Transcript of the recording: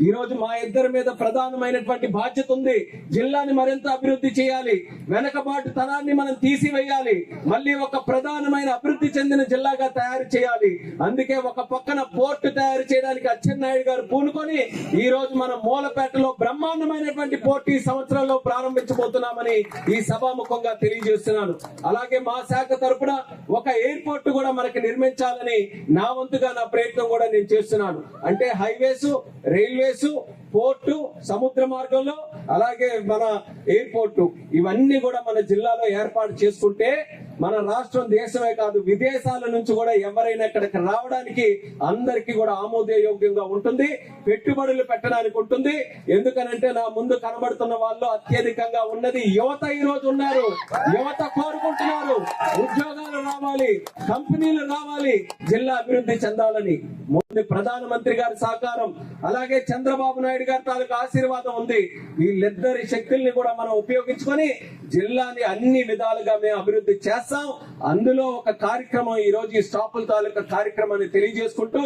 ఈ రోజు మా ఇద్దరి మీద ప్రధానమైనటువంటి బాధ్యత ఉంది. జిల్లాని మరింత అభివృద్ధి చేయాలి, వెనకబాటు తనాన్ని మనం తీసివేయాలి, మళ్ళీ ఒక ప్రధానమైన అభివృద్ధి చెందిన జిల్లాగా తయారు చేయాలి. అందుకే ఒక పక్కన పోర్టు తయారు చేయడానికి అచ్చెన్నాయుడు గారు పూనుకొని ఈ రోజు మనం మూలపేటలో బ్రహ్మాండమైనటువంటి పోర్టు ఈ సంవత్సరంలో ప్రారంభించబోతున్నామని ఈ సభాముఖంగా తెలియజేస్తున్నాను. అలాగే మా శాఖ తరపున ఒక ఎయిర్పోర్ట్ కూడా మనకి నిర్మించాలని నా వంతుగా నా ప్రయత్నం కూడా నేను చేస్తున్నాను. అంటే హైవేస్, రైల్వేస్, పోర్టు, సముద్ర మార్గంలో, అలాగే మన ఎయిర్పోర్టు, ఇవన్నీ కూడా మన జిల్లాలో ఏర్పాటు చేసుకుంటే మన రాష్ట్రం దేశమే కాదు విదేశాల నుంచి కూడా ఎవరైనా ఇక్కడికి రావడానికి అందరికీ కూడా ఆమోదయోగ్యంగా ఉంటుంది, పెట్టుబడులు పెట్టడానికి ఉంటుంది. ఎందుకనంటే నా ముందు కనబడుతున్న వాళ్ళు అత్యధికంగా ఉన్నది యువత. ఈ రోజు ఉన్నారు, యువత కోరుకుంటున్నారు ఉద్యోగాలు రావాలి, కంపెనీలు రావాలి, జిల్లా అభివృద్ధి చెందాలని. ముందు ప్రధానమంత్రి గారి సహకారం, అలాగే చంద్రబాబు నాయుడు గారి తాలూకు ఆశీర్వాదం ఉంది. వీళ్ళిద్దరి శక్తుల్ని కూడా మనం ఉపయోగించుకొని జిల్లాని అన్ని విధాలుగా మేము అభివృద్ధి చేస్తాం. అందులో ఒక కార్యక్రమం ఈ రోజు ఈ స్టాపుల తాలూకా కార్యక్రమాన్ని తెలియజేసుకుంటూ